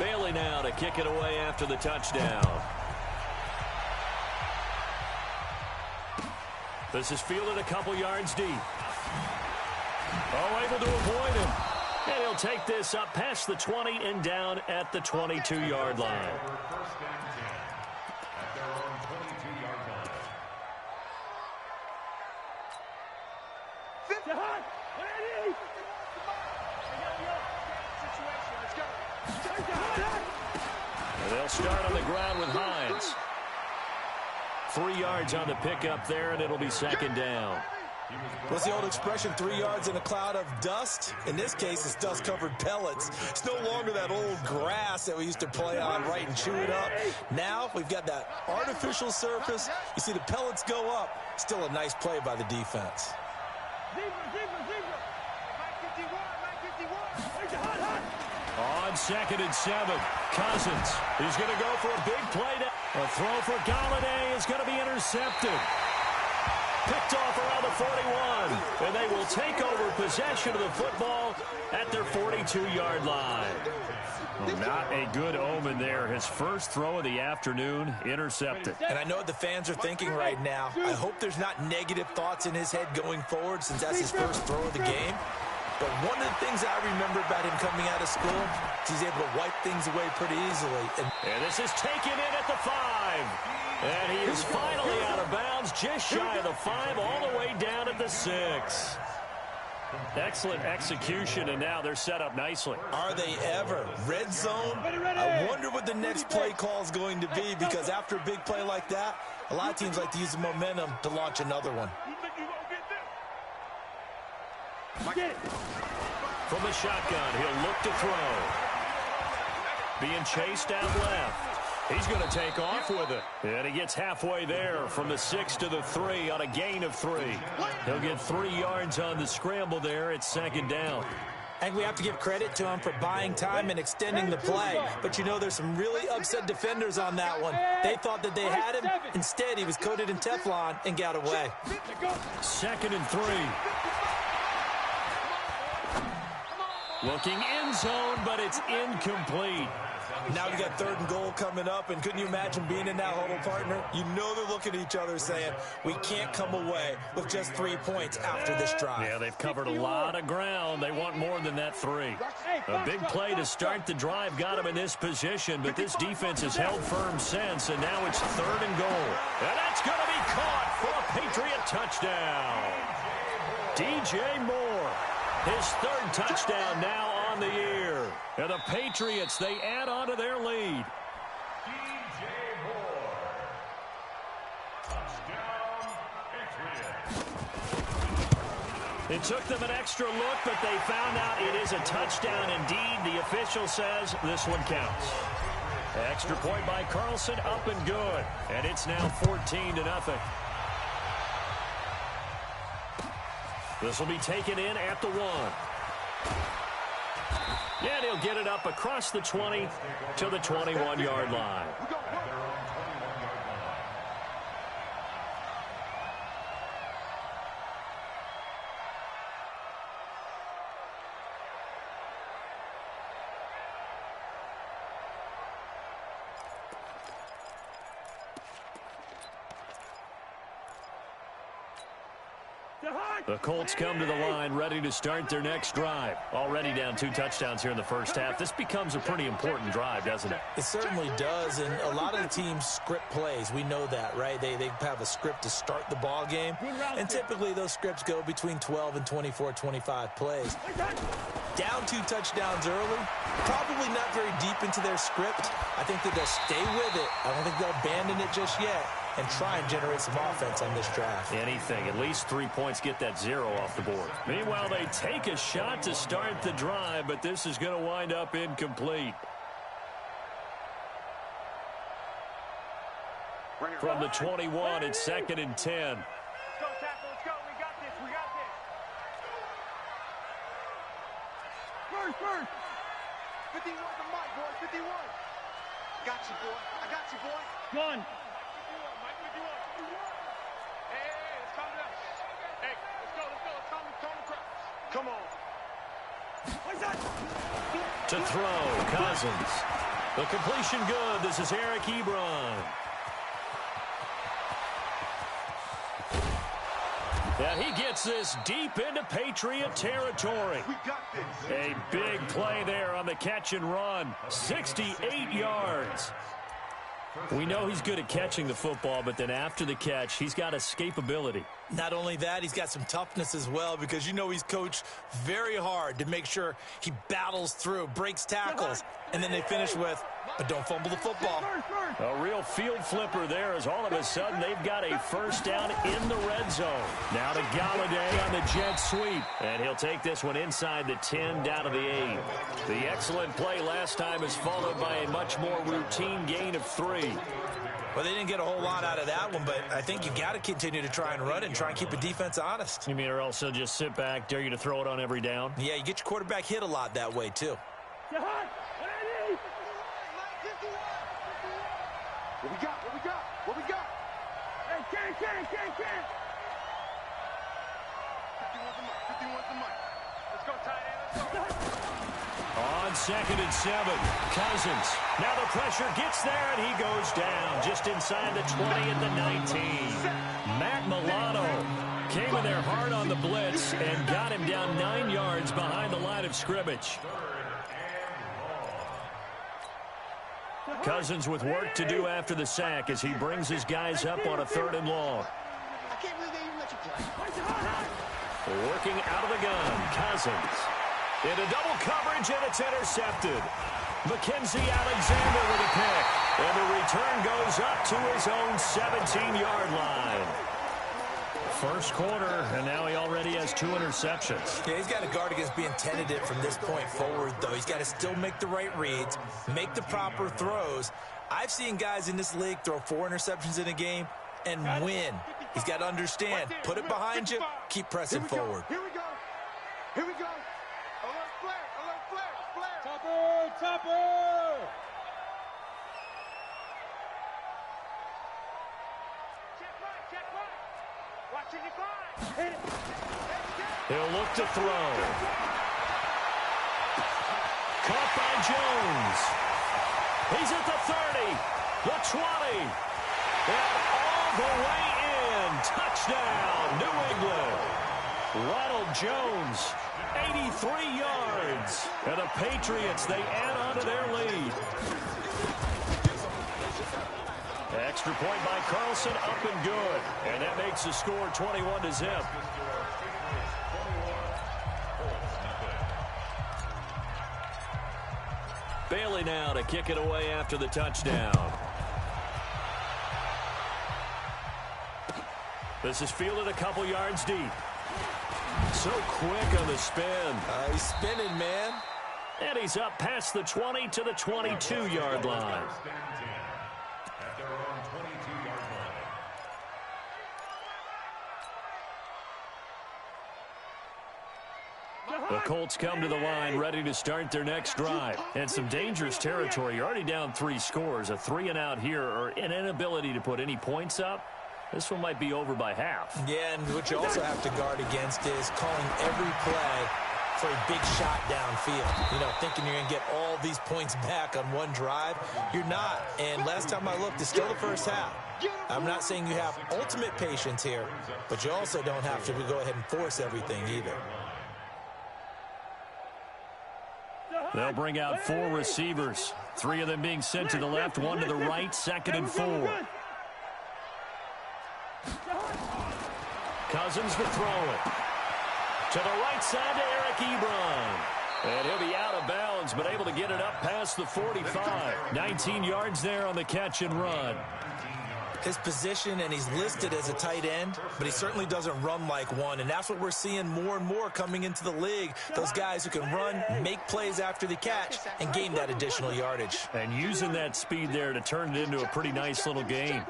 Bailey now to kick it away after the touchdown. This is fielded a couple yards deep. Oh, able to avoid him. And he'll take this up past the 20 and down at the 22-yard line. And they'll start on the ground with Hines. 3 yards on the pickup there, and it'll be second down. What's the old expression, 3 yards in a cloud of dust? In this case, it's dust-covered pellets. It's no longer that old grass that we used to play on, right, and chew it up. Now we've got that artificial surface. You see the pellets go up. Still a nice play by the defense. On 2nd and 7, Cousins. He's going to go for a big play. A throw for Galladay is going to be intercepted. Picked off around the 41, and they will take over possession of the football at their 42-yard line. Well, not a good omen there. His first throw of the afternoon intercepted. And I know what the fans are thinking right now. I hope there's not negative thoughts in his head going forward since that's his first throw of the game. But one of the things I remember about him coming out of school is he's able to wipe things away pretty easily. And this is taken in at the 5. And he is finally out of bounds, just shy of the 5, all the way down at the 6. Excellent execution, and now they're set up nicely. Are they ever? Red zone? I wonder what the next play call is going to be, because after a big play like that, a lot of teams like to use the momentum to launch another one. From the shotgun, he'll look to throw. Being chased out left. He's going to take off with it. And he gets halfway there from the 6 to the 3 on a gain of 3. He'll get 3 yards on the scramble there at second down. I think we have to give credit to him for buying time and extending the play. But, you know, there's some really upset defenders on that one. They thought that they had him. Instead, he was coated in Teflon and got away. 2nd and 3. Looking end zone, but it's incomplete. Now you got 3rd and goal coming up, and couldn't you imagine being in that huddle, partner? You know they're looking at each other saying, we can't come away with just 3 points after this drive. Yeah, they've covered a lot of ground. They want more than that 3. A big play to start the drive got him in this position, but this defense has held firm since, and now it's 3rd and goal. And that's going to be caught for a Patriot touchdown. DJ Moore, his 3rd touchdown now on the year. And the Patriots, they add on to their lead. DJ Moore. Touchdown, Patriots. It took them an extra look, but they found out it is a touchdown indeed. The official says this one counts. Extra point by Carlson, up and good. And it's now 14-0. This will be taken in at the 1. And he'll get it up across the 20 to the 21-yard line. The Colts come to the line ready to start their next drive. Already down 2 touchdowns here in the first half. This becomes a pretty important drive, doesn't it? It certainly does, and a lot of the teams script plays. We know that, right? They have a script to start the ball game, and typically those scripts go between 12 and 24, 25 plays. Down 2 touchdowns early, probably not very deep into their script. I think that they'll stay with it. I don't think they'll abandon it just yet and try and generate some offense on this drive. Anything. At least 3 points, get that 0 off the board. Meanwhile, they take a shot to start the drive, but this is going to wind up incomplete. From the 21, it's 2nd and 10. Let's go, tackle. Let's go. We got this. We got this. First. 51 the mic, boy. 51. Got you, boy. I got you, boy. Gun. 51, Mike. 51. Hey, let's calm down. Hey, let's go. Let's calm the crowd. Come on. To throw, Cousins. The completion good. This is Eric Ebron. And he gets this deep into Patriot territory. A big play there on the catch and run. 68 yards. We know he's good at catching the football, but then after the catch, he's got escapability. Not only that, he's got some toughness as well, because you know he's coached very hard to make sure he battles through, breaks tackles, and then they finish with, but don't fumble the football. A real field flipper there, as all of a sudden they've got a first down in the red zone. Now to Galladay on the jet sweep, and he'll take this one inside the 10 down to the 8. The excellent play last time is followed by a much more routine gain of 3. Well, they didn't get a whole lot out of that one, but I think you got to continue to try and run and try and keep the defense honest. You mean, or else they'll just sit back, dare you to throw it on every down? Yeah, you get your quarterback hit a lot that way, too. What we got? What we got? What we got? Hey, Ken. 51's the mic. Let's go, tight end. Let's go. On 2nd and 7, Cousins. Now the pressure gets there, and he goes down just inside the 20 at the 19. Matt Milano came in there hard on the blitz and got him down 9 yards behind the line of scrimmage. Cousins with work to do after the sack as he brings his guys up on a 3rd and long. I can't believe they even let you play. Working out of the gun, Cousins. Into double coverage, and it's intercepted. Mackenzie Alexander with a pick. And the return goes up to his own 17-yard line. First quarter, and now he already has 2 interceptions. Yeah, he's got to guard against being tentative from this point forward, though. He's got to still make the right reads, make the proper throws. I've seen guys in this league throw 4 interceptions in a game and win. He's got to understand, put it behind you, keep pressing forward. Here we go. Here we go. Alert flare. Alert flare. Flare. Topper! Check right. Watching you fly. Hit it. He'll look to throw. Caught by Jones. He's at the 30, the 20, and all the way in. Touchdown, New England. Ronald Jones, 83 yards. And the Patriots, they add on to their lead. Extra point by Carlson, up and good. And that makes the score 21-0. Bailey now to kick it away after the touchdown. This is fielded a couple yards deep. So quick on the spin. He's spinning, man. And he's up past the 20 to the 22-yard line. At their own 22-yard line. The Colts come to the line ready to start their next drive. And some dangerous territory. You're already down 3 scores. A 3-and-out here, or an inability to put any points up. This one might be over by half. Yeah, and what you also have to guard against is calling every play for a big shot downfield. You know, thinking you're going to get all these points back on one drive. You're not. And last time I looked, it's still the first half. I'm not saying you have ultimate patience here, but you also don't have to go ahead and force everything either. They'll bring out 4 receivers. 3 of them being sent to the left, 1 to the right, 2nd and 4. Cousins to throw it. To the right side to Eric Ebron. And he'll be out of bounds, but able to get it up past the 45. 19 yards there on the catch and run. His position, and he's listed as a tight end, but he certainly doesn't run like one, and that's what we're seeing more and more coming into the league. Those guys who can run, make plays after the catch, and gain that additional yardage. And using that speed there to turn it into a pretty nice little game.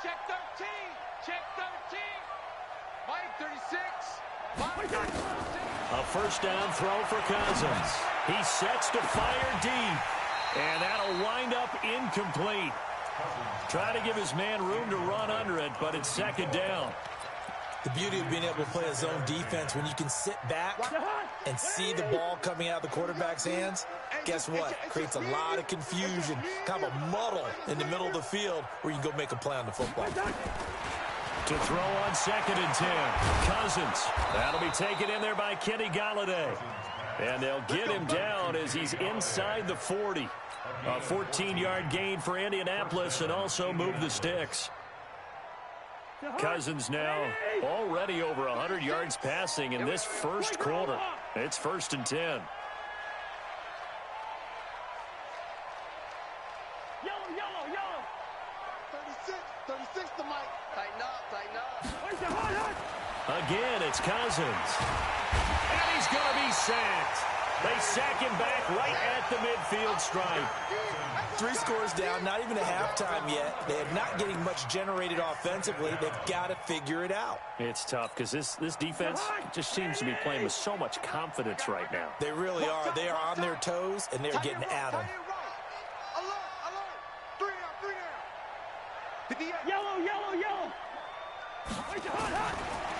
Check 13. Check 13. Mike 36. A first down throw for Cousins. He sets to fire deep, and that'll wind up incomplete. Try to give his man room to run under it, but it's 2nd down. The beauty of being able to play a zone defense, when you can sit back and see the ball coming out of the quarterback's hands, guess what? Creates a lot of confusion, kind of a muddle in the middle of the field where you can go make a play on the football. To throw on 2nd and 10. Cousins. That'll be taken in there by Kenny Golladay. And they'll get him down as he's inside the 40. A 14-yard gain for Indianapolis and also move the sticks. Cousins now already over 100 yards passing in this first quarter. It's 1st and 10. Yellow, yellow. 36 to Mike. Tighten up. Again, it's Cousins. And he's going to be sacked. They sack him back right at the midfield stripe. 3 scores down, not even a halftime yet. They're not getting much generated offensively. They've got to figure it out. It's tough because this defense just seems to be playing with so much confidence right now. They really are. They are on their toes, and they're getting at them. Alert. 3 down. Yellow.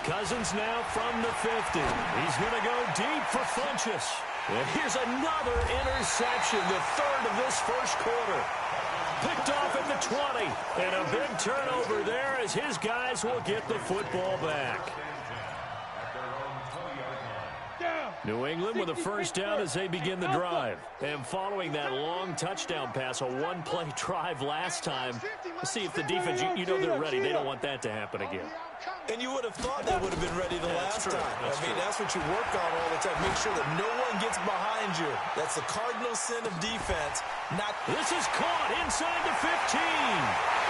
Cousins now from the 50. He's going to go deep for Funchess. And here's another interception, the 3rd of this first quarter. Picked off at the 20. And a big turnover there as his guys will get the football back. New England with a first down as they begin the drive. And following that long touchdown pass, a one-play drive last time, let's see if the defense, you know they're ready. They don't want that to happen again. And you would have thought they would have been ready the last time. That's what you work on all the time. Make sure that no one gets behind you. That's the cardinal sin of defense. This is caught inside the 15.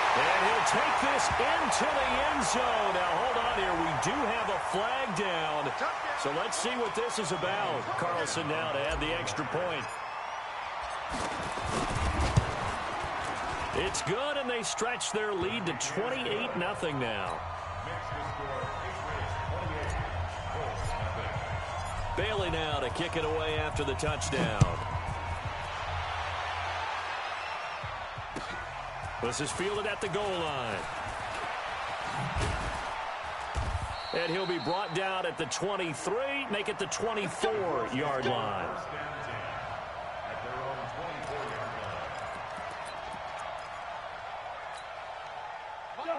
And he'll take this into the end zone. Now, hold on here. We do have a flag down. So let's see what this is about. Carlson now to add the extra point. It's good, and they stretch their lead to 28-0 now. Bailey now to kick it away after the touchdown. This is fielded at the goal line. And he'll be brought down at the 23, make it the 24-yard line.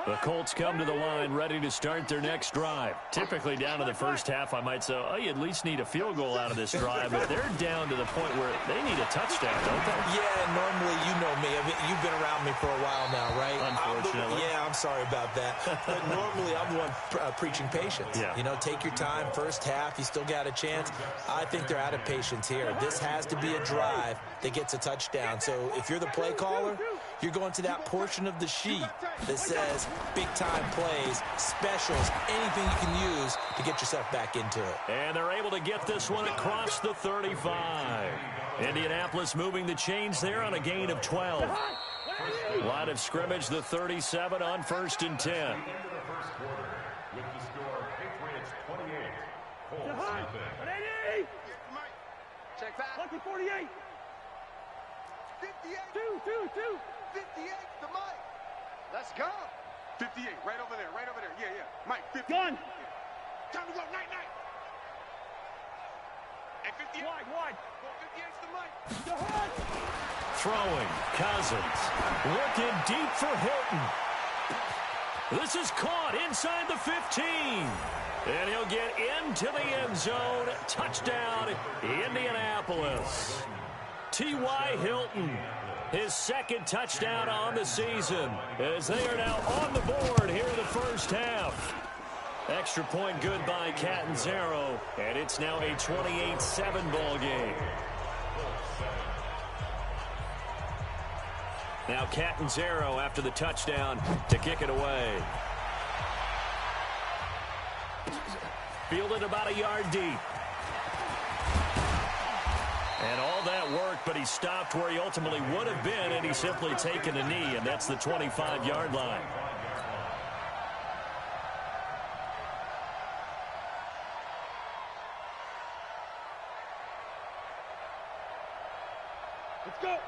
The Colts come to the line ready to start their next drive. Typically down to the first half, I might say, oh, you at least need a field goal out of this drive. But they're down to the point where they need a touchdown, don't they? Yeah, normally, you know me. I mean, you've been around me for a while now, right? Unfortunately. I'm sorry about that. But normally, I'm the one preaching patience. Yeah. You know, take your time. First half, you still got a chance. I think they're out of patience here. This has to be a drive that gets a touchdown. So if you're the play caller, you're going to that portion of the sheet that says big-time plays, specials, anything you can use to get yourself back into it. And they're able to get this one across the 35. Indianapolis moving the chains there on a gain of 12. Line of scrimmage, the 37 on 1st and 10. Into the first quarter with the score Patriots 28, Colts nothing. Check back. Lucky 48. 58. 2. 58 to Mike. Let's go. 58, right over there. Yeah. Mike, 50. Gun. Time to go, night. And 58. Wide. Well, 58's to Mike. Throwing, Cousins. Looking deep for Hilton. This is caught inside the 15. And he'll get into the end zone. Touchdown, Indianapolis. T.Y. Hilton, his second touchdown on the season, as they are now on the board here in the first half. Extra point good by Catanzaro, and it's now a 28-7 ball game. Now Catanzaro after the touchdown to kick it away. Fielded about a yard deep. And all that work, but he stopped where he ultimately would have been, and he's simply taken a knee, and that's the 25-yard line.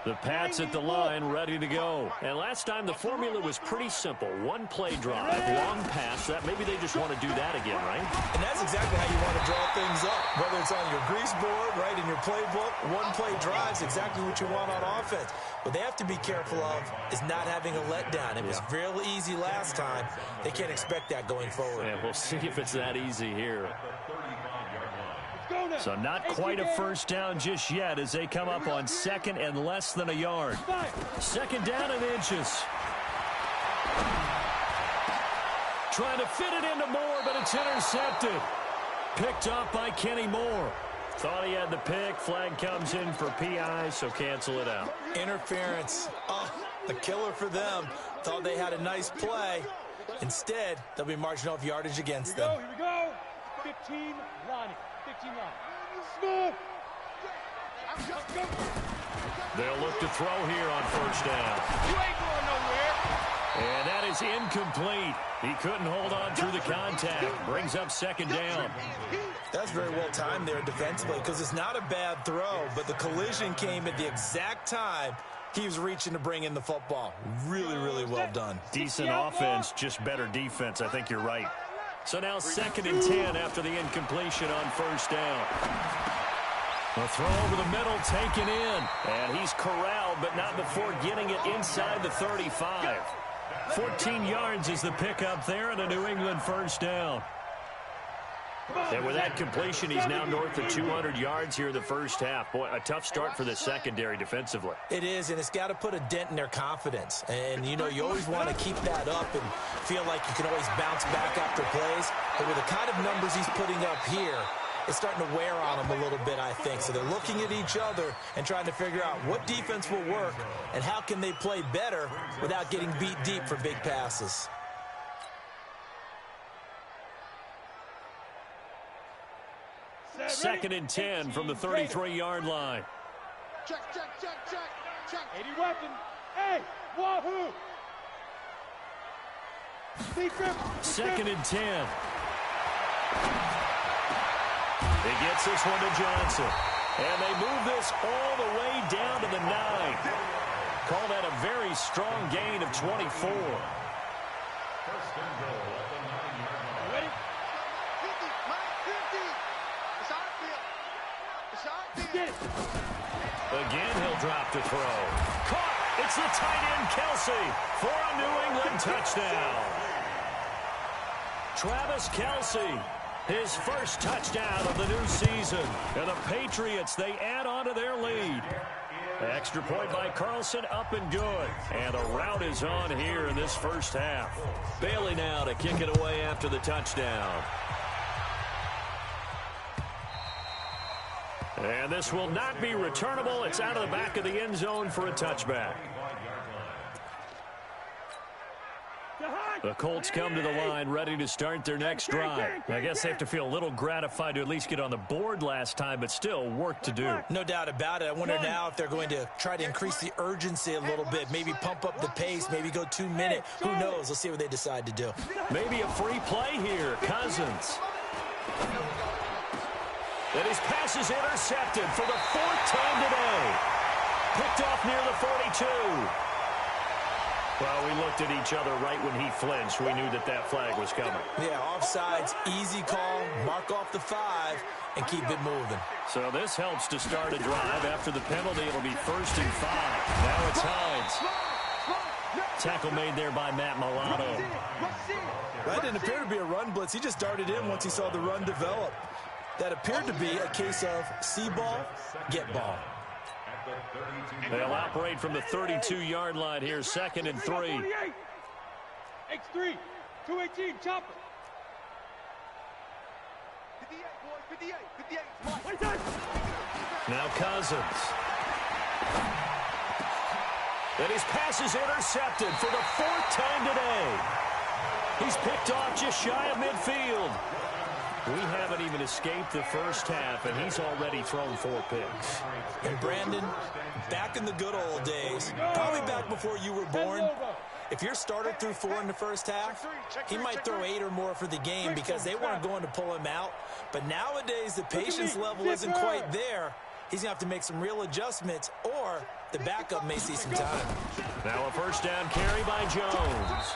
The Pats at the line, ready to go. And last time, the formula was pretty simple. One play drive, long pass. That maybe they just want to do that again, right? And that's exactly how you want to draw things up. Whether it's on your grease board, right, in your playbook, one play drive is exactly what you want on offense. What they have to be careful of is not having a letdown. It was real easy last time. They can't expect that going forward. Yeah, we'll see if it's that easy here. So not quite a first down just yet as they come up on second and less than a yard. Second down and inches. Trying to fit it into Moore, but it's intercepted. Picked off by Kenny Moore. Thought he had the pick. Flag comes in for PI, so cancel it out. Interference. Oh, a killer for them. Thought they had a nice play. Instead, they'll be marching off yardage against them. Here we go. 15 line. 15 line. Smooth. They'll look to throw here on first down. You ain't going nowhere. And that is incomplete. He couldn't hold on through the contact. Brings up second down. That's very well timed there defensively because it's not a bad throw, but the collision came at the exact time he was reaching to bring in the football. Really, really well done. Decent offense, just better defense. I think you're right. So now second and 10 after the incompletion on first down. A throw over the middle taken in. And he's corralled, but not before getting it inside the 35. 14 yards is the pickup there and a New England first down. And with that completion, he's now north of 200 yards here in the first half. Boy, a tough start for the secondary defensively. It is, and it's got to put a dent in their confidence. And, you know, you always want to keep that up and feel like you can always bounce back after plays. But with the kind of numbers he's putting up here, it's starting to wear on them a little bit, I think. So they're looking at each other and trying to figure out what defense will work and how can they play better without getting beat deep for big passes. Second and 10 from the 33-yard line. Check. 80 weapon. Hey, wahoo. Second and 10. He gets this one to Johnson. And they move this all the way down to the 9. Call that a very strong gain of 24. First and goal at the 9-yard line. Ready? 50, minus 50. It's outfield. It's outfield. Get it. Again, he'll drop to throw. Caught. It's the tight end, Kelsey, for a New England touchdown. Travis Kelsey, his first touchdown of the new season. And the Patriots, they add on to their lead. Extra point by Carlson, up and good. And a rout is on here in this first half. Bailey now to kick it away after the touchdown. And this will not be returnable. It's out of the back of the end zone for a touchback. The Colts come to the line ready to start their next drive. I guess they have to feel a little gratified to at least get on the board last time, but still work to do. No doubt about it. I wonder now if they're going to try to increase the urgency a little bit, maybe pump up the pace, maybe go 2 minute. Who knows? Let's see what they decide to do. Maybe a free play here. Cousins. And his pass is intercepted for the 4th time today. Picked off near the 42. Well, we looked at each other right when he flinched. We knew that that flag was coming. Yeah, offsides, easy call, mark off the 5, and keep it moving. So this helps to start a drive. After the penalty, it'll be 1st and 5. Now it's Hines. Tackle made there by Matt Milano. That didn't appear to be a run blitz. He just darted in once he saw the run develop. That appeared to be a case of see ball, get ball. They'll operate from the 32-yard line here, 2nd and 3. X3, 218, chopper. 58, boys, 58. Now Cousins. And his pass is intercepted for the 4th time today. He's picked off just shy of midfield. We haven't even escaped the first half, and he's already thrown 4 picks. And Brandon, back in the good old days, probably back before you were born, if your starter threw 4 in the first half, he might throw 8 or more for the game because they weren't going to pull him out. But nowadays, the patience level isn't quite there. he's going to have to make some real adjustments, or the backup may see some time. Now a first down carry by Jones.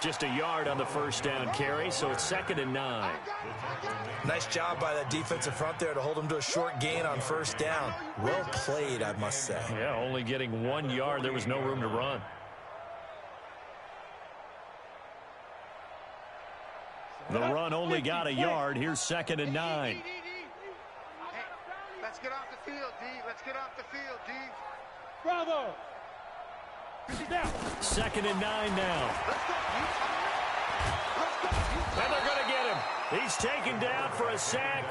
Just a yard on the first down carry, so it's 2nd and 9. Nice job by that defensive front there to hold him to a short gain on first down. Well played, I must say. Yeah, only getting 1 yard. There was no room to run. The run only got a yard. Here's 2nd and 9. Hey, let's get off the field, D. Let's get off the field, D. Bravo. 2nd and 9 now. And they're going to get him. He's taken down for a sack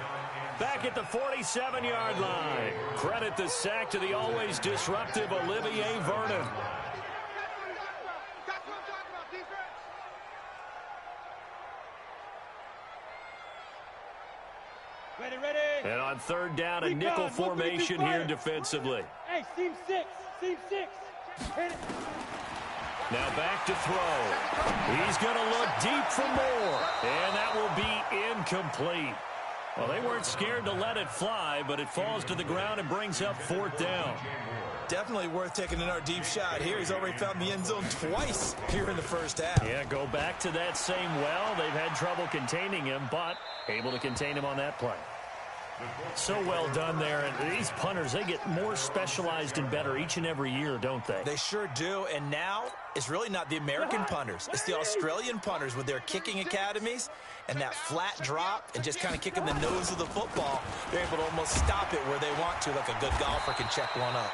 back at the 47-yard line. Credit the sack to the always disruptive Olivier Vernon. Ready. And on 3rd down, a nickel formation here defensively. Hey, seam 6. Hit it. Now back to throw. He's going to look deep for more. And that will be incomplete. Well, they weren't scared to let it fly, but it falls to the ground and brings up 4th down. Definitely worth taking in our deep shot here. He's already found the end zone twice here in the first half. Yeah, go back to that same well. They've had trouble containing him, but able to contain him on that play. So well done there. And these punters, they get more specialized and better each and every year, don't they? They sure do. And now it's really not the American punters. It's the Australian punters with their kicking academies and that flat drop and just kind of kicking the nose of the football. They're able to almost stop it where they want to, like a good golfer can check one up.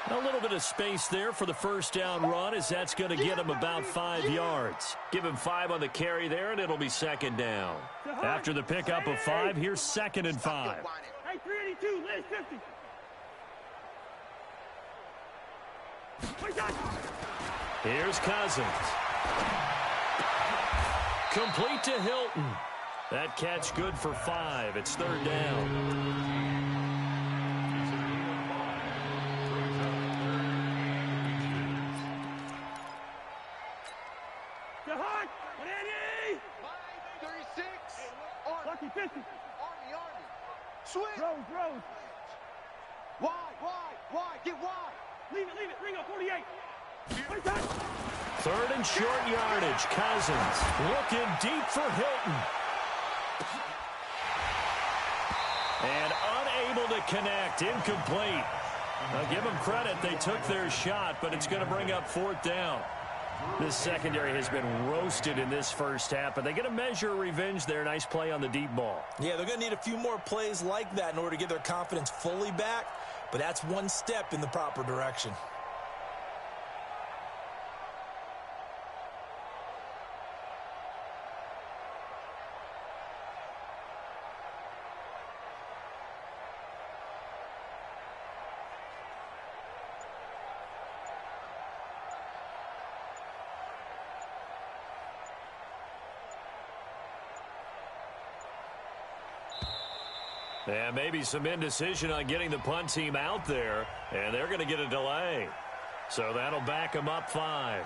A little bit of space there for the first down run, as that's going to get him about 5 yards. Give him 5 on the carry there, and it'll be 2nd down. After the pickup of 5, here's 2nd and 5. Hey, 382, last 50. Here's Cousins. Complete to Hilton. That catch good for 5. It's 3rd down. Swing. Rose. Wide. Get wide. Leave it. Ring up 48. 3rd and short yardage. Cousins looking deep for Hilton. And unable to connect. Incomplete. Now give them credit. They took their shot, but it's going to bring up 4th down. This secondary has been roasted in this first half, but they get a measure of revenge there. Nice play on the deep ball. Yeah, they're going to need a few more plays like that in order to get their confidence fully back, but that's one step in the proper direction. And maybe some indecision on getting the punt team out there, and they're going to get a delay. So that'll back them up 5.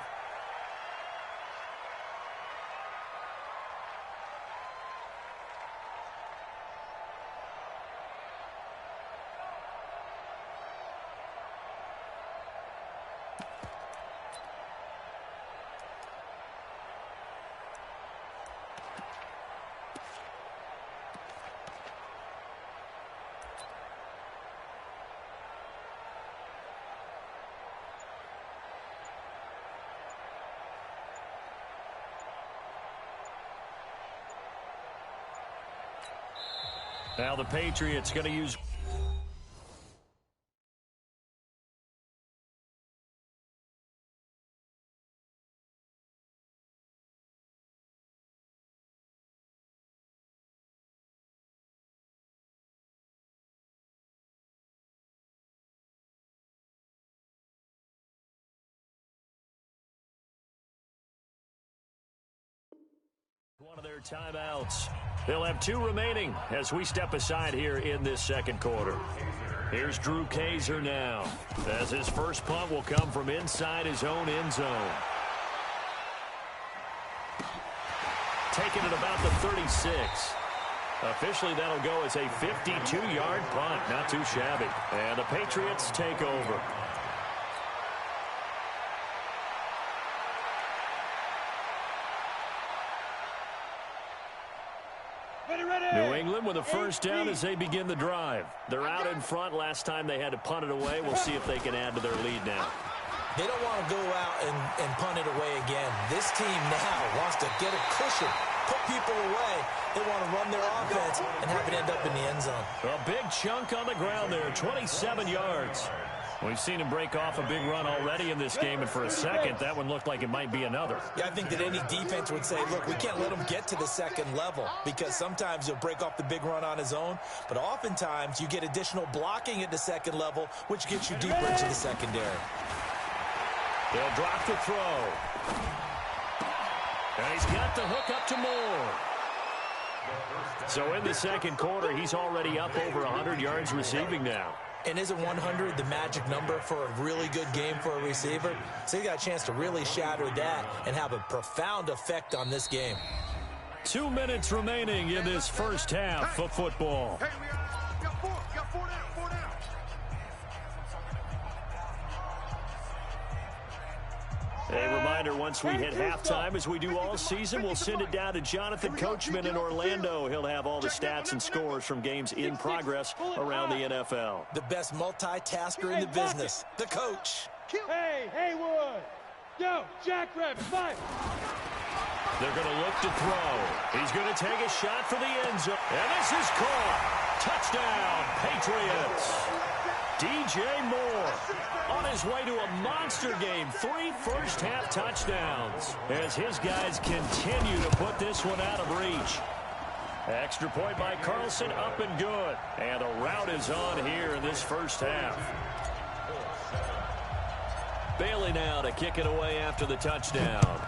Now the Patriots going to use... one of their timeouts. They'll have 2 remaining as we step aside here in this second quarter. Here's Drew Kaiser now, as his first punt will come from inside his own end zone. Taken at about the 36. Officially, that'll go as a 52-yard punt. Not too shabby. And the Patriots take over. New England with a first down as they begin the drive. They're out in front. Last time they had to punt it away. We'll see if they can add to their lead now. They don't want to go out and punt it away again. This team now wants to get a cushion, put people away. They want to run their offense and have it end up in the end zone. A big chunk on the ground there, 27 yards. We've seen him break off a big run already in this game, and for a second, that one looked like it might be another. Yeah, I think that any defense would say, look, we can't let him get to the second level, because sometimes he'll break off the big run on his own, but oftentimes you get additional blocking at the second level, which gets you deeper into the secondary. They'll drop the throw. And he's got the hook up to Moore. So in the second quarter, he's already up over 100 yards receiving now. And isn't 100 the magic number for a really good game for a receiver? So he got a chance to really shatter that and have a profound effect on this game. 2 minutes remaining in this first half of football. Hey, we got four down, four down. A reminder, once we hit halftime, as we do all season, we'll send it down to Jonathan Coachman in Orlando. He'll have all the stats and scores from games in progress around the NFL. The best multitasker in the business, the coach. Hey, Haywood. Yo, Jackrabbit, fight. They're going to look to throw. He's going to take a shot for the end zone. And this is caught. Touchdown, Patriots. DJ Moore on his way to a monster game. 3 first-half touchdowns as his guys continue to put this one out of reach. Extra point by Carlson, up and good. And the route is on here in this first half. Bailey now to kick it away after the touchdown.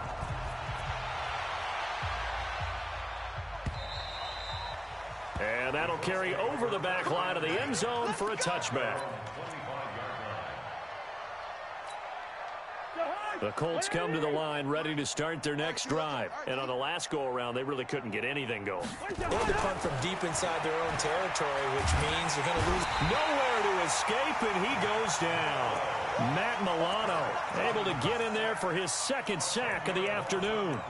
And that'll carry over the back line of the end zone for a touchback. The Colts come to the line ready to start their next drive. And on the last go-around, they really couldn't get anything going. They had to punt from deep inside their own territory, which means they're going to lose. Nowhere to escape, and he goes down. Matt Milano able to get in there for his second sack of the afternoon.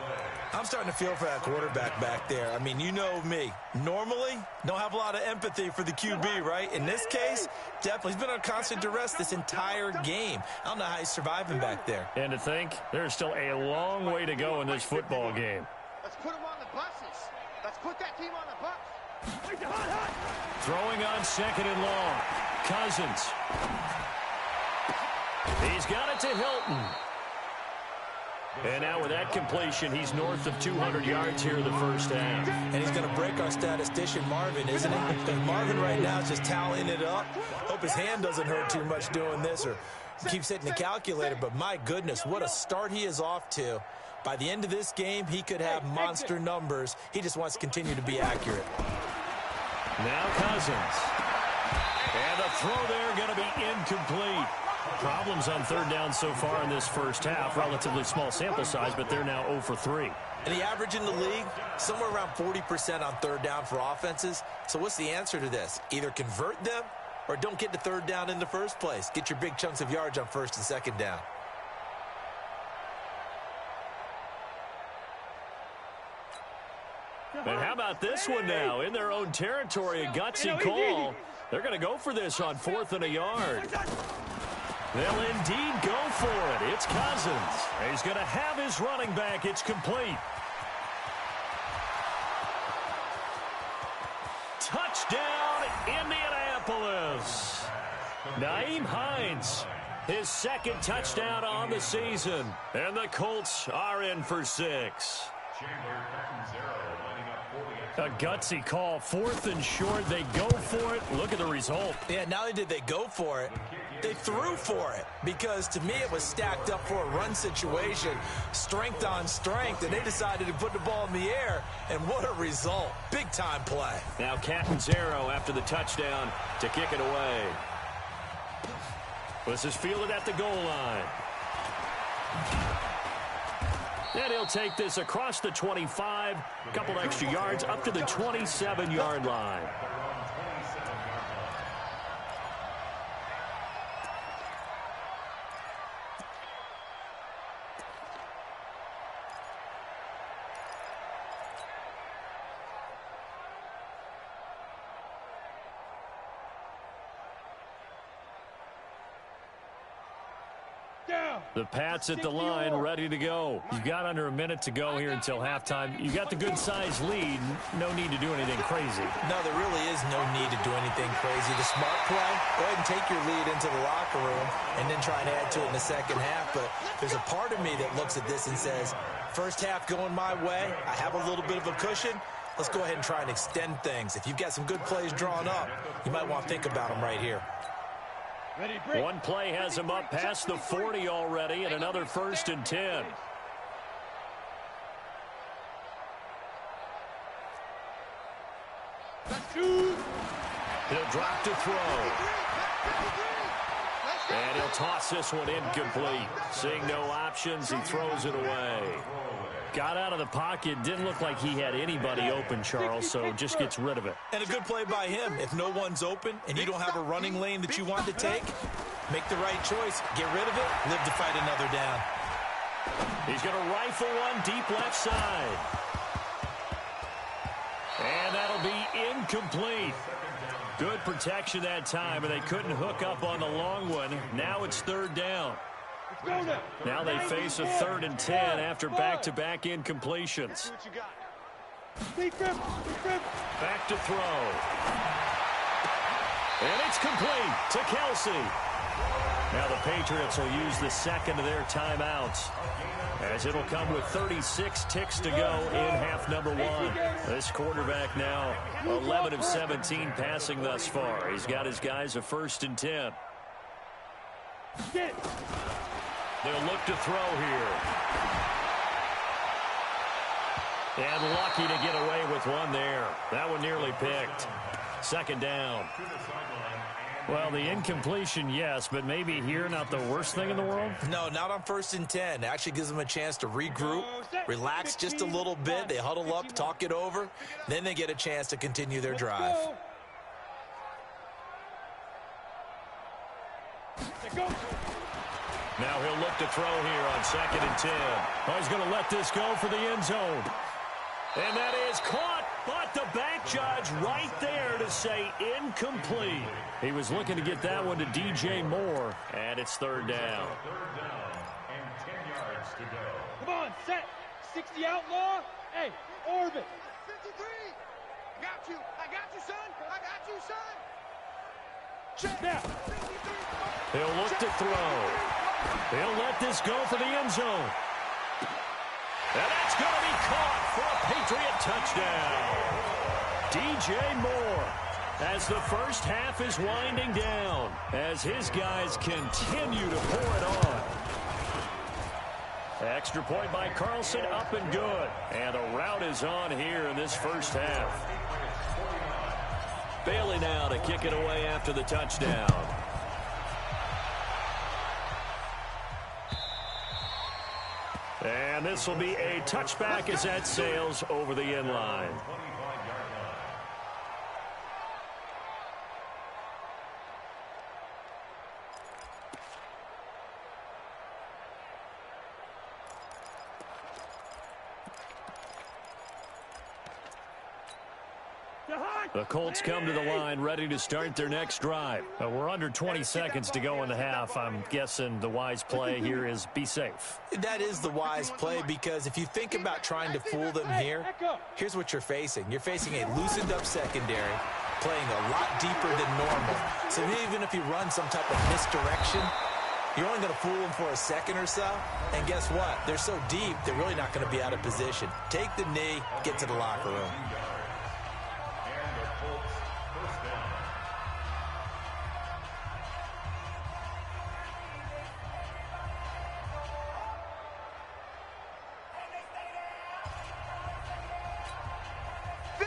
I'm starting to feel for that quarterback back there. I mean, you know me. Normally, don't have a lot of empathy for the QB, right? In this case, definitely. He's been on constant duress this entire game. I don't know how he's surviving back there. And to think, there's still a long way to go in this football game. Let's put them on the buses. Let's put that team on the bus. Throwing on second and long. Cousins. He's got it to Hilton. And now with that completion, he's north of 200 yards here in the first half. And he's going to break our statistician, Marvin, isn't he? Because Marvin right now is just tallying it up. Hope his hand doesn't hurt too much doing this or keeps hitting the calculator. But my goodness, what a start he is off to. By the end of this game, he could have monster numbers. He just wants to continue to be accurate. Now Cousins. And the throw there going to be incomplete. Problems on third down so far in this first half. Relatively small sample size, but they're now 0 for 3. And the average in the league, somewhere around 40% on third down for offenses. So what's the answer to this? Either convert them or don't get to third down in the first place. Get your big chunks of yards on first and second down. And how about this one now? In their own territory, a gutsy call. They're going to go for this on 4th and a yard. They'll indeed go for it. It's Cousins. He's going to have his running back. It's complete. Touchdown, Indianapolis. Nyheim Hines, his second touchdown on the season. And the Colts are in for 6. A gutsy call, 4th and short. They go for it. Look at the result. Yeah, not only did they go for it, they threw for it. Because to me, it was stacked up for a run situation, strength on strength, and they decided to put the ball in the air. And what a result. Big-time play. Now Catanzaro after the touchdown to kick it away. This is fielded at the goal line. And he'll take this across the 25, a couple extra yards up to the 27-yard line. The Pats at the line, ready to go. You've got under a minute to go here until halftime. You got the good-sized lead. No need to do anything crazy. No, there really is no need to do anything crazy. The smart play, go ahead and take your lead into the locker room and then try and add to it in the second half. But there's a part of me that looks at this and says, first half going my way, I have a little bit of a cushion. Let's go ahead and try and extend things. If you've got some good plays drawn up, you might want to think about them right here. One play has him up past the 40 already, and another 1st and 10. He'll drop to throw. And he'll toss this one incomplete. Seeing no options, he throws it away. Got out of the pocket. Didn't look like he had anybody open, Charles, so just gets rid of it. And a good play by him. If no one's open and you don't have a running lane that you want to take, make the right choice. Get rid of it. Live to fight another down. He's going to rifle one deep left side. And that'll be incomplete. Good protection that time, and they couldn't hook up on the long one. Now it's 3rd down. Now they face a 3rd and 10 after back-to-back incompletions. Back to throw. And it's complete to Kelsey. Now the Patriots will use the second of their timeouts, as it'll come with 36 ticks to go in half number 1. This quarterback now 11 of 17 passing thus far. He's got his guys a 1st and 10. They'll look to throw here. And lucky to get away with one there. That one nearly picked. 2nd down. Well, the incompletion, yes, but maybe here not the worst thing in the world? No, not on 1st and 10. It actually gives them a chance to regroup, relax just a little bit. They huddle up, talk it over. Then they get a chance to continue their drive. Now he'll look to throw here on 2nd and 10. Oh, he's going to let this go for the end zone. And that is caught, but the back judge right there to say incomplete. He was looking to get that one to DJ Moore, and it's 3rd down. 3rd down and 10 yards to go. Come on, set. 60 outlaw. Hey, orbit. 53. Got you. I got you, son. I got you, son. Check. Now. 53. He'll look to throw. He'll let this go for the end zone. And that's going to be caught for a Patriot touchdown. DJ Moore, as the first half is winding down, as his guys continue to pour it on. Extra point by Carlson, up and good. And a rout is on here in this first half. Bailey now to kick it away after the touchdown. And this will be a touchback as that sails over the end line. The Colts come to the line ready to start their next drive. We're under 20 seconds to go in the half. I'm guessing the wise play here is be safe. That is the wise play, because if you think about trying to fool them here, here's what you're facing. You're facing a loosened up secondary, playing a lot deeper than normal. So even if you run some type of misdirection, you're only going to fool them for a second or so. And guess what? They're so deep, they're really not going to be out of position. Take the knee, get to the locker room.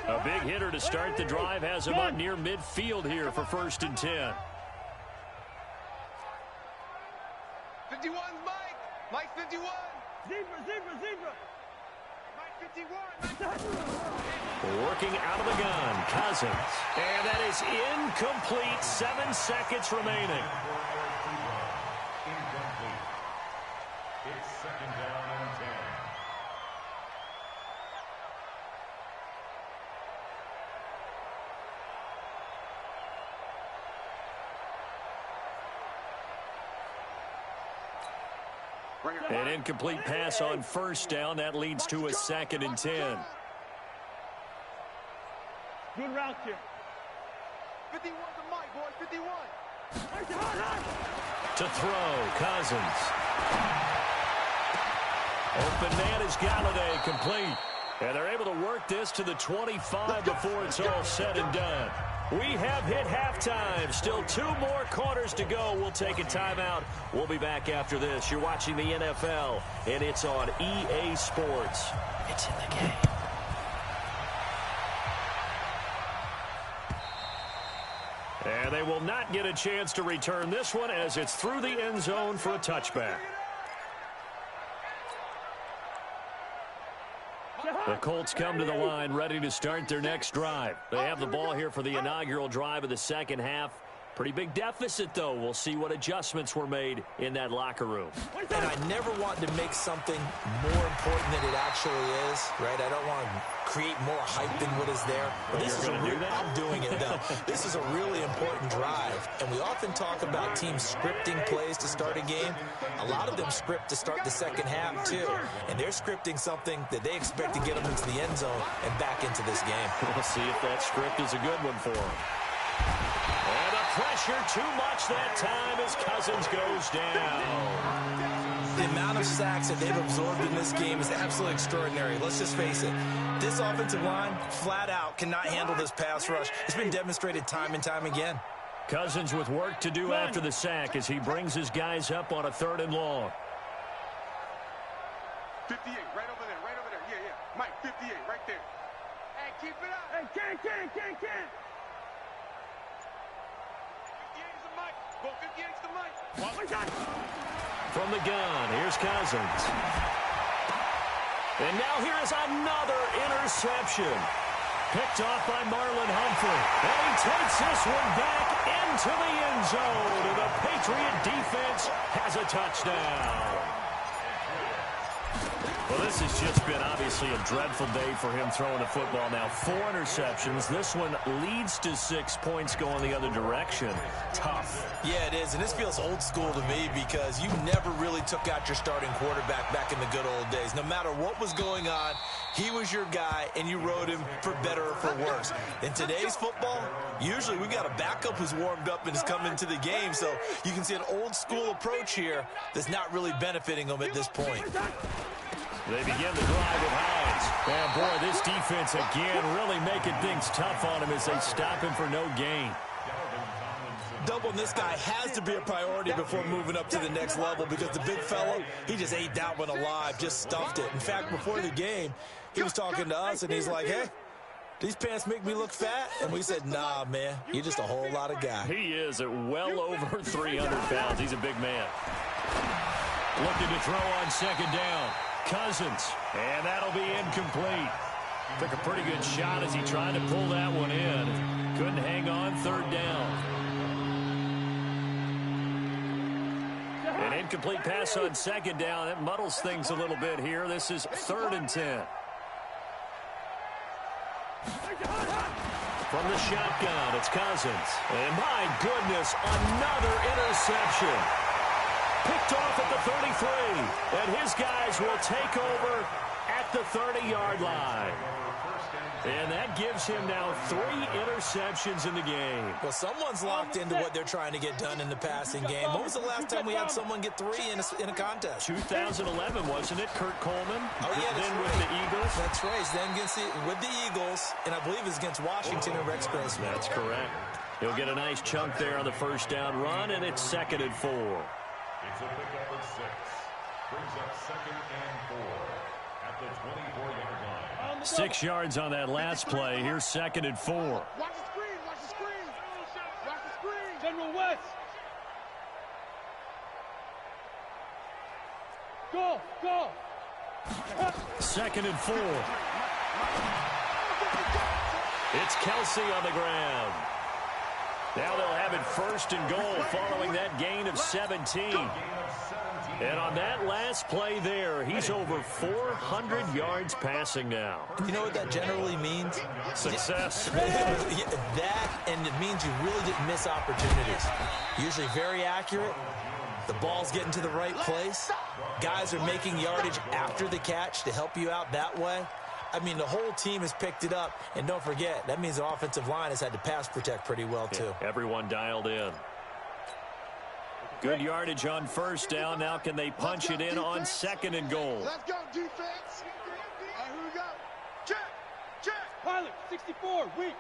A big hitter to start the drive has him up near midfield here for 1st and 10. 51's Mike. Mike 51. Zebra. Working out of the gun, Cousins. And that is incomplete. 7 seconds remaining. Incomplete. It's second down and 10. An incomplete pass on first down. That leads to a 2nd and 10. Good route here. 51 to Mike, boy. 51. To throw, Cousins. Open man is Galladay, complete. And they're able to work this to the 25 before it's all said and done. We have hit halftime. Still 2 more quarters to go. We'll take a timeout. We'll be back after this. You're watching the NFL, and it's on EA Sports. It's in the game. And they will not get a chance to return this one as it's through the end zone for a touchback. The Colts come to the line ready to start their next drive. They have the ball here for the inaugural drive of the second half. Pretty big deficit, though. We'll see what adjustments were made in that locker room. And I never want to make something more important than it actually is, right? I don't want to create more hype than what is there. But this is I'm doing it, though. This is a really important drive. And we often talk about teams scripting plays to start a game. A lot of them script to start the second half, too. And they're scripting something that they expect to get them into the end zone and back into this game. We'll see if that script is a good one for them. And the pressure too much that time as Cousins goes down. The amount of sacks that they've absorbed in this game is absolutely extraordinary. Let's just face it. This offensive line, flat out, cannot handle this pass rush. It's been demonstrated time and time again. Cousins with work to do after the sack as he brings his guys up on a 3rd and long. 58, right over there. Yeah. Mike, 58, right there. Hey, keep it up. Hey, can't. 58 is the Mike. From the gun, here's Cousins. And now here is another interception. Picked off by Marlon Humphrey. And he takes this one back into the end zone. And the Patriot defense has a touchdown. Well, this has just been obviously a dreadful day for him throwing the football now. 4 interceptions. This one leads to 6 points going the other direction. Tough. Yeah, it is, and this feels old school to me because you never really took out your starting quarterback back in the good old days. No matter what was going on, he was your guy, and you rode him for better or for worse. In today's football, usually we got a backup who's warmed up and has come into the game, so you can see an old school approach here that's not really benefiting them at this point. They begin the drive with Hines. And boy, this defense again really making things tough on him as they stop him for no gain. Doubling this guy has to be a priority before moving up to the next level because the big fella, he just ate that one alive, just stuffed it. In fact, before the game, he was talking to us, and he's like, hey, these pants make me look fat? And we said, nah, man, you're just a whole lot of guy. He is at well over 300 pounds. He's a big man. Looking to throw on 2nd down. Cousins, and that'll be incomplete. Took a pretty good shot as he tried to pull that one in. Couldn't hang on 3rd down. An incomplete pass on 2nd down. That muddles things a little bit here. This is 3rd and 10. From the shotgun, it's Cousins. And my goodness, another interception. Picked off at the 33, and his guys will take over at the 30-yard line. And that gives him now 3 interceptions in the game. Well, someone's locked into what they're trying to get done in the passing game. When was the last time we had someone get 3 in a contest? 2011, wasn't it? Kurt Coleman. Oh, yeah, then right. With the Eagles. That's right. Then with the Eagles, and I believe it's against Washington and Rex Grossman. That's correct. He'll get a nice chunk there on the 1st down run, and it's 2nd and 4. It's a pickup of 6. Brings up 2nd and 4 at the 24-yard line. 6 yards on that last play. Here's 2nd and 4. Watch the screen. Watch the screen. Watch the screen. General West. Go. 2nd and 4. It's Kelsey on the ground. Now they'll have it 1st and goal following that gain of 17. And on that last play there, he's over 400 yards passing now. You know what that generally means? Success. That, and it means you really didn't miss opportunities. Usually very accurate. The ball's getting to the right place. Guys are making yardage after the catch to help you out that way. I mean, the whole team has picked it up. And don't forget, that means the offensive line has had to pass protect pretty well, too. Yeah, everyone dialed in. Good yardage on 1st down. Now can they punch it in on 2nd and goal? Let's go, defense. All right, here we go. Check. Check. Pilot, 64, weak.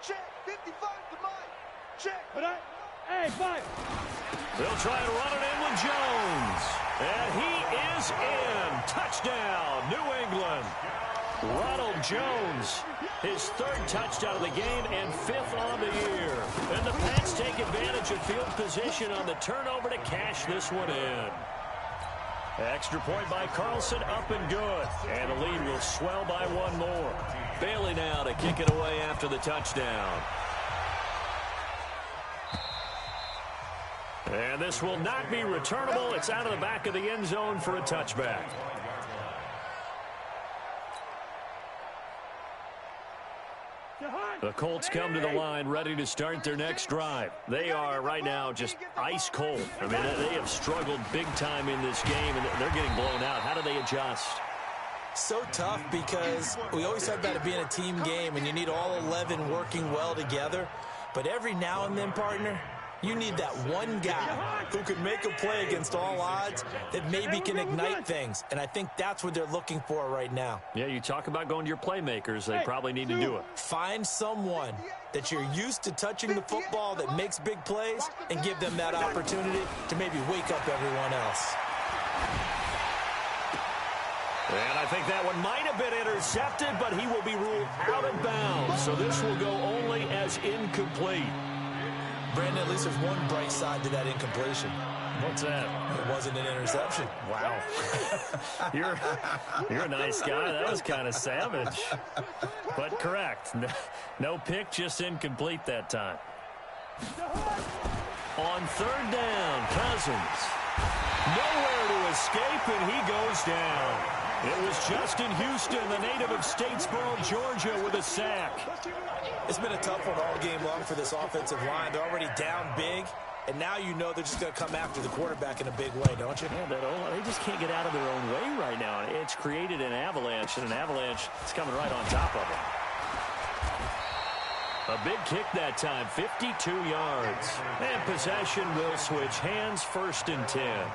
Check. 55 to Mike. Check. But hey, 5. They'll try to run it in with Jones. And he is in. Touchdown, New England. Ronald Jones, his 3rd touchdown of the game and 5th on the year. And the Pats take advantage of field position on the turnover to cash this one in. Extra point by Carlson, up and good. And the lead will swell by 1 more. Bailey now to kick it away after the touchdown. And this will not be returnable. It's out of the back of the end zone for a touchback. The Colts come to the line ready to start their next drive. They are right now just ice cold. I mean, they have struggled big time in this game, and they're getting blown out. How do they adjust? So tough because we always talk about it being a team game, and you need all 11 working well together. But every now and then, partner, you need that one guy who can make a play against all odds that maybe can ignite things. And I think that's what they're looking for right now. Yeah, you talk about going to your playmakers. They probably need to do it. Find someone that you're used to touching the football that makes big plays and give them that opportunity to maybe wake up everyone else. And I think that one might have been intercepted, but he will be ruled out of bounds. So this will go only as incomplete. Brandon, at least there's one bright side to that incompletion. What's that? It wasn't an interception. Wow. You're a nice guy. That was kind of savage. But correct. No pick, just incomplete that time. On 3rd down, Cousins. Nowhere to escape, and he goes down. It was Justin Houston, the native of Statesboro, Georgia, with a sack. It's been a tough one all game long for this offensive line. They're already down big, and now you know they're just going to come after the quarterback in a big way, don't you? Yeah, they just can't get out of their own way right now. It's created an avalanche, and an avalanche is coming right on top of them. A big kick that time, 52 yards. And possession will switch hands, 1st and 10.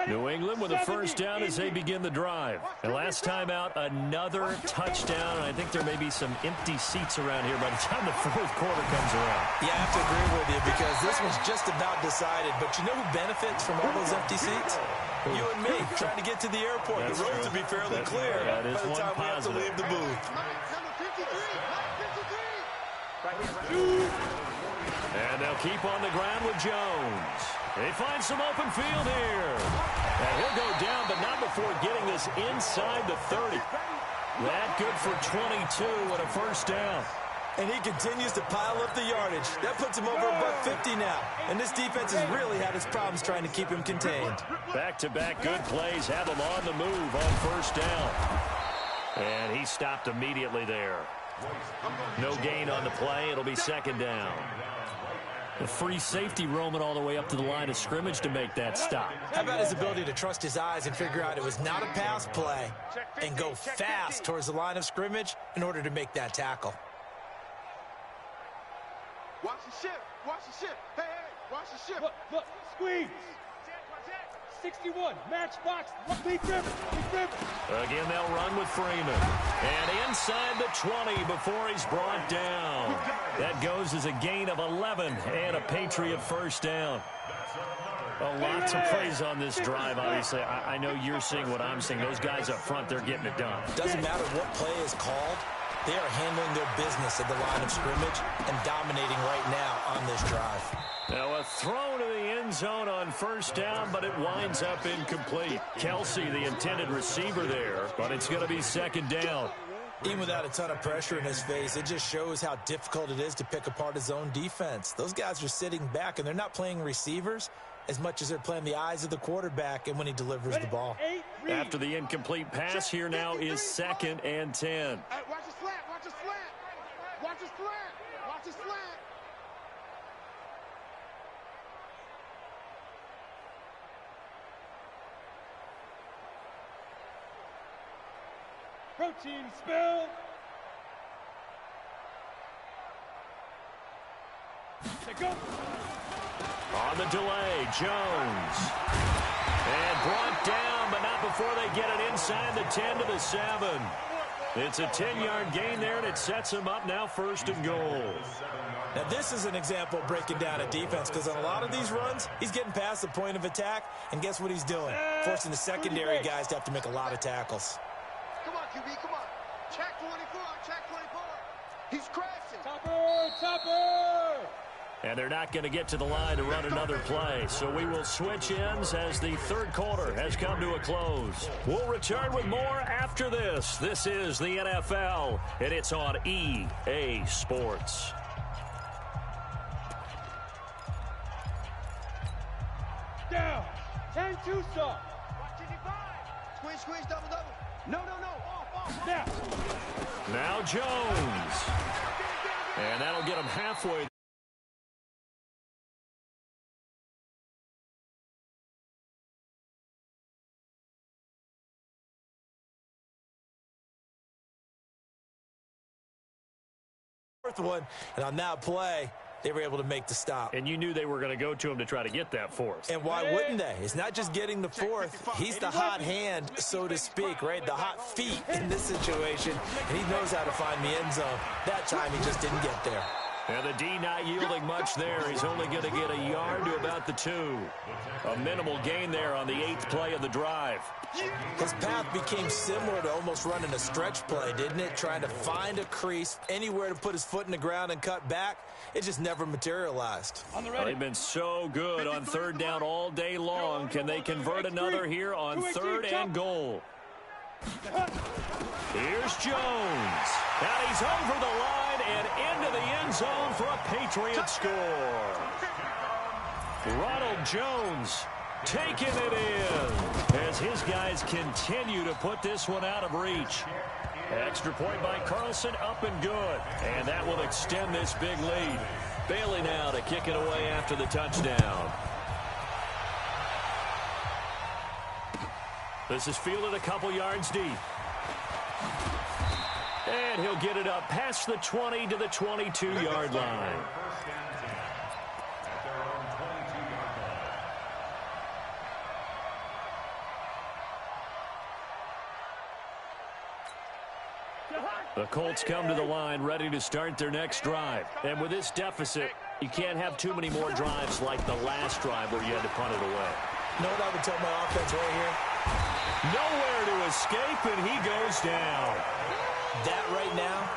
New England with a 1st down as they begin the drive. And last time out, another touchdown. I think there may be some empty seats around here by the time the 4th quarter comes around. Yeah, I have to agree with you because this one's just about decided. But you know who benefits from all those empty seats? You and me, trying to get to the airport. That's the roads true. will be fairly clear That is by the time we have to positive. leave the booth. And they'll keep on the ground with Jones. They find some open field here. And he'll go down, but not before getting this inside the 30. That good for 22 and a 1st down. And he continues to pile up the yardage. That puts him over about 50 now. And this defense has really had its problems trying to keep him contained. Back-to-back good plays have him on the move on 1st down. And he stopped immediately there. No gain on the play. It'll be 2nd down. The free safety roaming all the way up to the line of scrimmage to make that stop. How about his ability to trust his eyes and figure out it was not a pass play and go fast towards the line of scrimmage in order to make that tackle? Watch the shift. Watch the shift. Hey, watch the shift. Look, squeeze. 61, matchbox, deep river. Again, they'll run with Freeman. And inside the 20 before he's brought down. That goes as a gain of 11 and a Patriot 1st down. A lot to praise on this drive, obviously. I know you're seeing what I'm seeing. Those guys up front, they're getting it done. Doesn't matter what play is called. They are handling their business at the line of scrimmage and dominating right now on this drive. Now a throw to the end zone on first down, but it winds up incomplete. Kelsey, the intended receiver there, but it's going to be second down. Even without a ton of pressure in his face, it just shows how difficult it is to pick apart his own defense. Those guys are sitting back, and they're not playing receivers as much as they're playing the eyes of the quarterback and when he delivers the ball. After the incomplete pass, here now is 2nd and 10. Watch the slant, watch the slant. Watch the slant, watch the slant. Protein spill. Go. On the delay, Jones. And brought down, but not before they get it inside the 10 to the 7. It's a 10-yard gain there, and it sets him up now 1st and goal. Now, this is an example of breaking down a defense, because on a lot of these runs, he's getting past the point of attack, and guess what he's doing? Forcing the secondary guys to have to make a lot of tackles. Come on, QB, come on. Check 24, check 24. He's crashing. Topper. And they're not going to get to the line to run another play. So we will switch ends as the third quarter has come to a close. We'll return with more after this. This is the NFL, and it's on EA Sports. Down. 10 Tucson. Watch it, divide. Squish, double. No. Off. Now Jones. And that'll get him halfway. Fourth one, and on that play, they were able to make the stop. And you knew they were going to go to him to try to get that fourth. And why wouldn't they? It's not just getting the fourth. He's the hot hand, so to speak, right? The hot feet in this situation, and he knows how to find the end zone. That time, he just didn't get there. And the D not yielding much there. He's only going to get a yard to about the 2. A minimal gain there on the 8th play of the drive. His path became similar to almost running a stretch play, didn't it? Trying to find a crease, anywhere to put his foot in the ground and cut back. It just never materialized. They've been so good on 3rd down all day long. Can they convert another here on 3rd and goal? Here's Jones. And he's over the line and into the end zone for a Patriot score. Ronald Jones taking it in as his guys continue to put this one out of reach. Extra point by Carlson, up and good. And that will extend this big lead. Bailey now to kick it away after the touchdown. This is fielded a couple yards deep. And he'll get it up past the 20 to the 22-yard line. The Colts come to the line ready to start their next drive. And with this deficit, you can't have too many more drives like the last drive where you had to punt it away. Know what I would tell my offense right here? Nowhere to escape, and he goes down. That right now,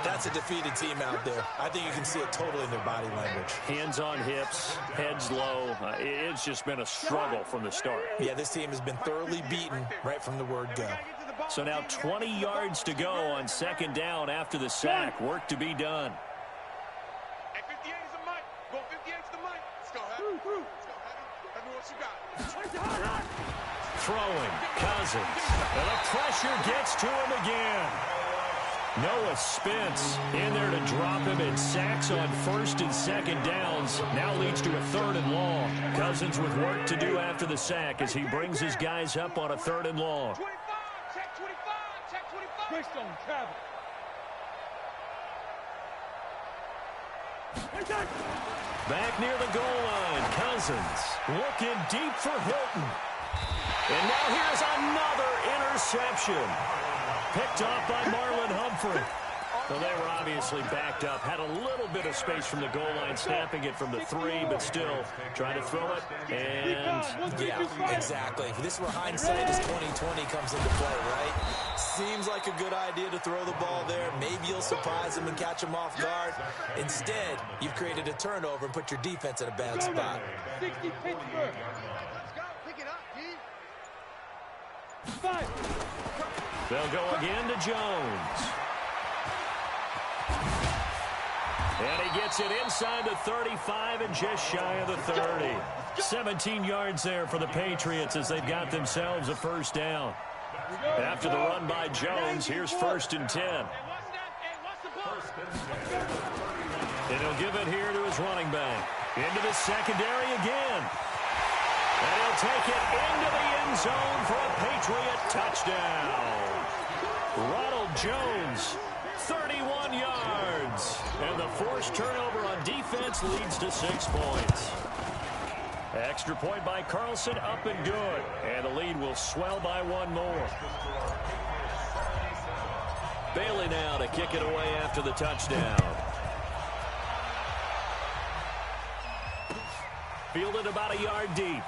that's a defeated team out there. I think you can see it totally in their body language. Hands on hips, heads low. It's just been a struggle from the start. Yeah, this team has been thoroughly beaten right from the word go. So now 20 yards to go on 2nd down after the sack. Work to be done. Hey, 58 is the mic. Go 58 is the mic. Let's go, Heavy. Let's go, Heavy. Heavy, what you got? Throwing, Cousins. And the pressure gets to him again. Noah Spence in there to drop him, and sacks on 1st and 2nd downs. Now leads to a 3rd and long. Cousins with work to do after the sack as he brings his guys up on a 3rd and long. 25, check 25, check 25. Greystone travel. Back near the goal line, Cousins looking deep for Hilton. And now here's another interception. Picked off by Marlon Humphrey. Well, they were obviously backed up, had a little bit of space from the goal line, snapping it from the 3, but still trying to throw it. And yeah, exactly. If this were hindsight as 2020 comes into play, right? Seems like a good idea to throw the ball there. Maybe you'll surprise them and catch them off guard. Instead, you've created a turnover and put your defense in a bad spot. 60 Pittsburgh. Let's go. Pick it up, D. 5. they'll go again to Jones. And he gets it inside the 35 and just shy of the 30. 17 yards there for the Patriots as they've got themselves a first down. After the run by Jones, here's 1st and 10. And he'll give it here to his running back. Into the secondary again. And he'll take it into the end zone for a Patriot touchdown. Ronald Jones, 31 yards. And the forced turnover on defense leads to 6 points. Extra point by Carlson, up and good. And the lead will swell by 1 more. Bailey now to kick it away after the touchdown. Fielded about a yard deep.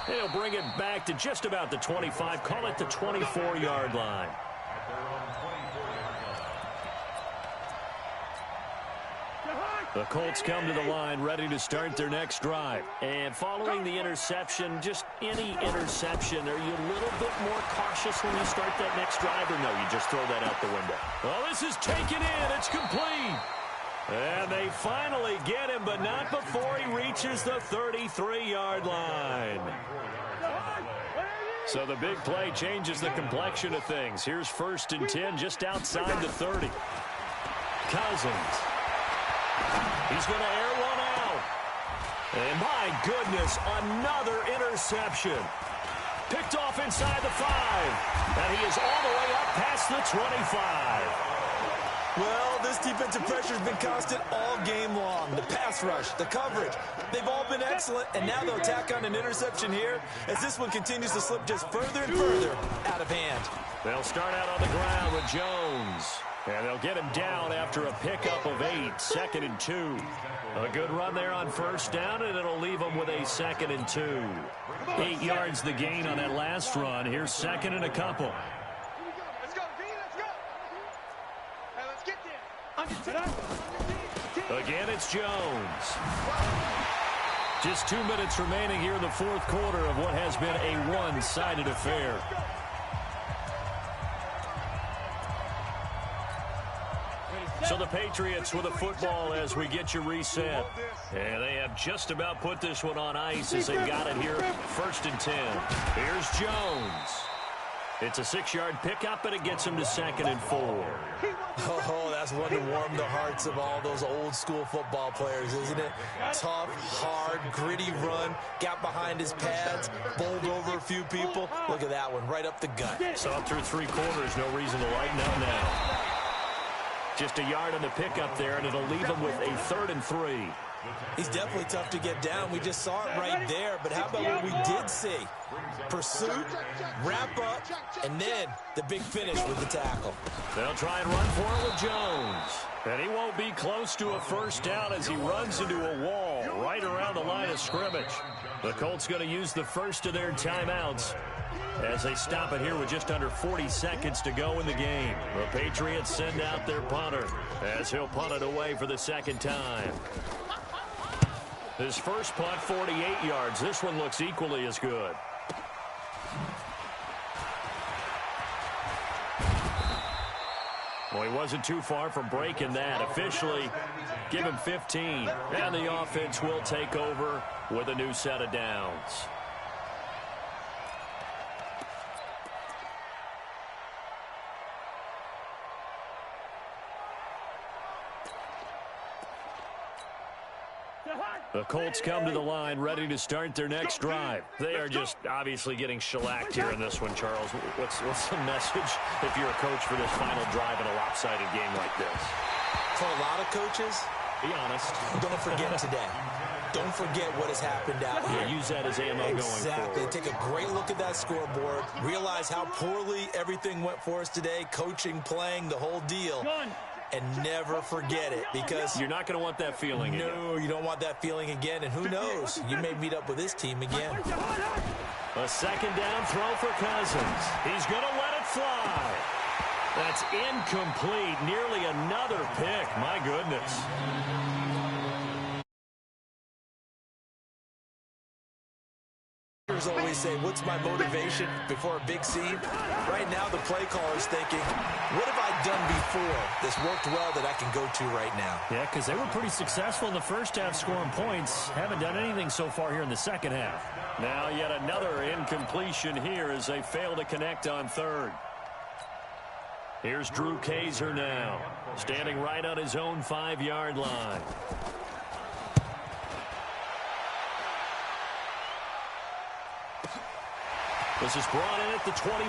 He'll bring it back to just about the 25. Call it the 24-yard line. The Colts come to the line ready to start their next drive. And following the interception, just any interception, are you a little bit more cautious when you start that next drive, or no, you just throw that out the window? Well, this is taken in. It's complete. And they finally get him, but not before he reaches the 33-yard line. So the big play changes the complexion of things. Here's 1st and 10 just outside the 30. Cousins. He's going to air one out. And my goodness, another interception. Picked off inside the 5. And he is all the way up past the 25. Well, this defensive pressure has been constant all game long. The pass rush, the coverage, they've all been excellent, and now they'll tack on an interception here as this one continues to slip just further and further out of hand. They'll start out on the ground with Jones, and they'll get him down after a pickup of 8, 2nd and 2. A good run there on 1st down, and it'll leave them with a 2nd and 2. 8 yards the gain on that last run. Here's 2nd and a couple. Again, it's Jones. Just 2 minutes remaining here in the 4th quarter of what has been a one-sided affair. So the Patriots with a football as we get you reset. And they have just about put this one on ice as they've got it here. 1st and 10. Here's Jones. It's a 6-yard pickup, and it gets him to 2nd and 4. Oh, that's one to warm the hearts of all those old-school football players, isn't it? Tough, hard, gritty run, got behind his pads, bowled over a few people. Look at that one, right up the gut. So up through 3 quarters, no reason to lighten up now. Just a yard on the pickup there, and it'll leave him with a 3rd and 3. He's definitely tough to get down. We just saw it right there, but how about what we did see? Pursuit, wrap up, and then the big finish with the tackle. They'll try and run for it with Jones. And he won't be close to a 1st down as he runs into a wall right around the line of scrimmage. The Colts going to use the first of their timeouts as they stop it here with just under 40 seconds to go in the game. The Patriots send out their punter as he'll punt it away for the 2nd time. His first punt, 48 yards. This one looks equally as good. Well, he wasn't too far from breaking that. Officially, give him 15. And the offense will take over with a new set of downs. The Colts come to the line ready to start their next drive. They are just obviously getting shellacked here in this one, Charles. What's the message if you're a coach for this final drive in a lopsided game like this? For a lot of coaches, be honest, don't forget today. don't forget what has happened out here. Use that as ammo going forward. Exactly. Take a great look at that scoreboard. Realize how poorly everything went for us today. Coaching, playing, the whole deal. And never forget it, because you're not going to want that feeling again. No, you don't want that feeling again. And who knows? You may meet up with this team again. A second down throw for Cousins. He's going to let it fly. That's incomplete. Nearly another pick. My goodness. Always say, what's my motivation before a big scene? Right now, the play caller is thinking, what have I done before that's worked well that I can go to right now? Yeah, because they were pretty successful in the first half scoring points. Haven't done anything so far here in the second half. Now yet another incompletion here as they fail to connect on third. Here's Drew Kaiser now, standing right on his own 5-yard line. This is brought in at the 21.